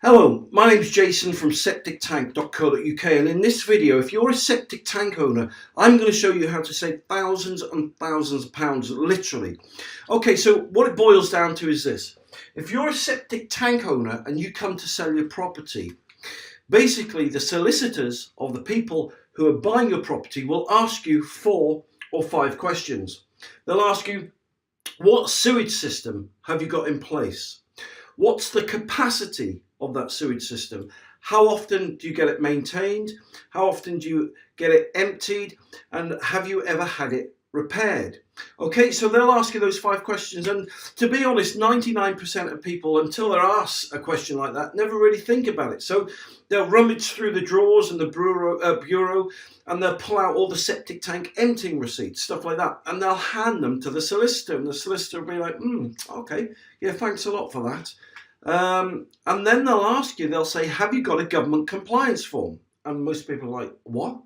Hello, my name is Jason from septictank.co.uk, and in this video, if you're a septic tank owner, I'm going to show you how to save thousands and thousands of pounds, literally. Okay, so what it boils down to is this. If you're a septic tank owner and you come to sell your property, basically the solicitors of the people who are buying your property will ask you 4 or 5 questions. They'll ask you, what sewage system have you got in place? What's the capacity of that sewage system? How often do you get it maintained? How often do you get it emptied? And have you ever had it repaired? Okay, so they'll ask you those 5 questions, and to be honest, 99% of people, until they're asked a question like that, never really think about it. So they'll rummage through the drawers and the bureau, and they'll pull out all the septic tank emptying receipts, stuff like that, and they'll hand them to the solicitor, and the solicitor will be like, okay, yeah, thanks a lot for that. And then they'll say, have you got a government compliance form? And most people are like, what?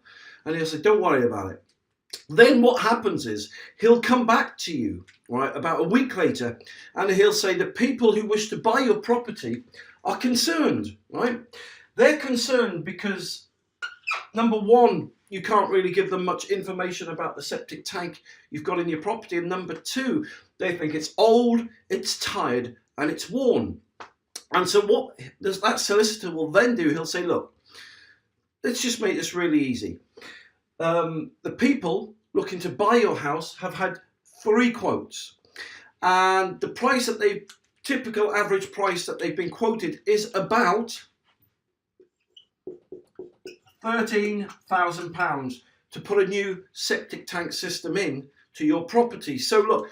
And he'll say, don't worry about it. Then what happens is he'll come back to you, right, about a week later, and he'll say the people who wish to buy your property are concerned, right? They're concerned because, number one, you can't really give them much information about the septic tank you've got in your property, and number two, they think it's old, it's tired, and it's worn. And so what does that solicitor will then do? He'll say, look, let's just make this really easy. The people looking to buy your house have had 3 quotes, and the price that typical average price that they've been quoted is about £13,000 to put a new septic tank system in to your property. So look,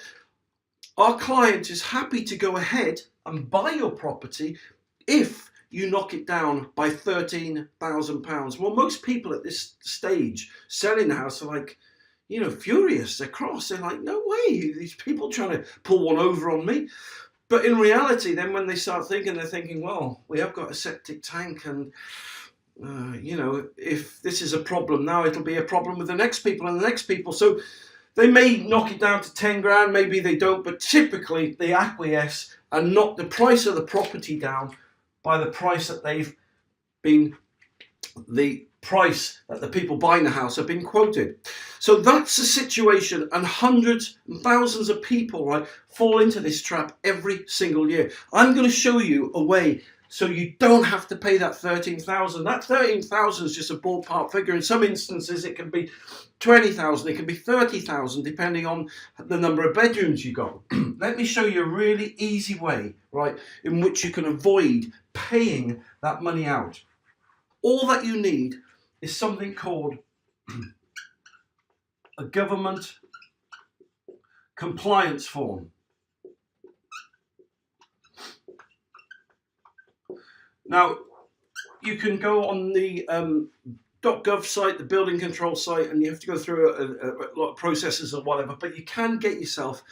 our client is happy to go ahead and buy your property if you knock it down by £13,000. Well, most people at this stage selling the house are like, furious. They're cross. They're like, no way, these people trying to pull one over on me. But in reality, then when they start thinking, they're thinking, well, we have got a septic tank, and if this is a problem now, it'll be a problem with the next people and the next people. So they may knock it down to 10 grand, maybe they don't, but typically they acquiesce and knock the price of the property down by the price that the price that the people buying the house have been quoted. So that's the situation, and hundreds and thousands of people, right, fall into this trap every single year. I'm going to show you a way so you don't have to pay that 13,000. That 13,000 is just a ballpark figure. In some instances, it can be 20,000, it can be 30,000, depending on the number of bedrooms you got. Let me show you a really easy way, right, in which you can avoid paying that money out. All that you need is something called a government compliance form. Now, you can go on the .gov site, the building control site, and you have to go through a lot of processes or whatever, but you can get yourself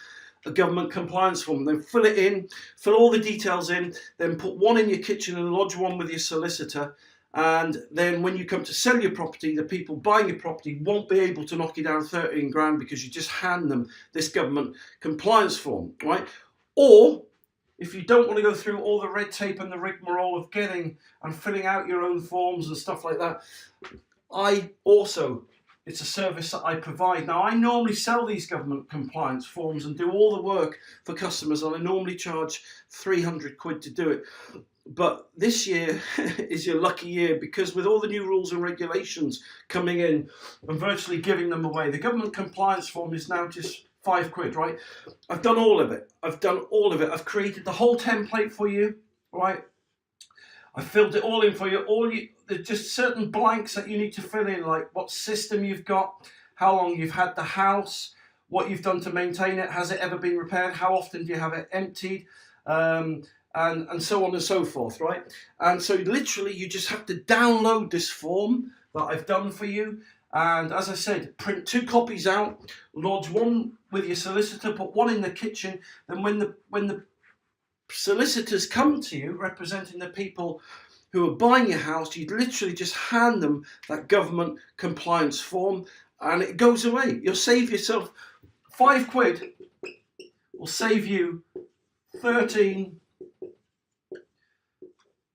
a government compliance form. Then fill it in, fill all the details in, then put one in your kitchen and lodge one with your solicitor. And then when you come to sell your property, the people buying your property won't be able to knock you down 13 grand because you just hand them this government compliance form, right? Or if you don't want to go through all the red tape and the rigmarole of getting and filling out your own forms and stuff like that, it's a service that I provide. Now, I normally sell these government compliance forms and do all the work for customers, and I normally charge 300 quid to do it. But this year is your lucky year, because with all the new rules and regulations coming in, I'm virtually giving them away. The government compliance form is now just 5 quid, right? I've done all of it. I've created the whole template for you, right? I filled it all in for you. There's just certain blanks that you need to fill in, like what system you've got, how long you've had the house, what you've done to maintain it, has it ever been repaired, how often do you have it emptied, and so on and so forth, right? And so literally you just have to download this form that I've done for you. And as I said, print 2 copies out, lodge one with your solicitor, put one in the kitchen. Then when the solicitors come to you representing the people who are buying your house, you literally just hand them that government compliance form, and it goes away. You'll save yourself 5 quid, will save you 13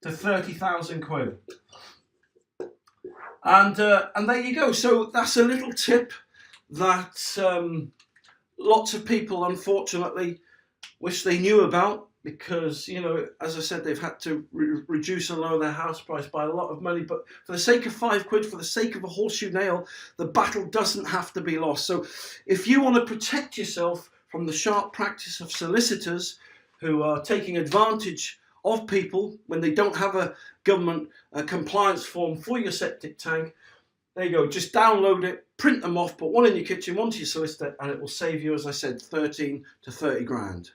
to 30,000 quid. And there you go. So that's a little tip that lots of people unfortunately wish they knew about, because, you know, as I said, they've had to reduce and lower their house price by a lot of money. But for the sake of 5 quid, for the sake of a horseshoe nail, the battle doesn't have to be lost. So if you want to protect yourself from the sharp practice of solicitors who are taking advantage of people when they don't have a government compliance form for your septic tank, there you go. Just download it, print them off, put one in your kitchen, one to your solicitor, and it will save you, as I said, 13 to 30 grand.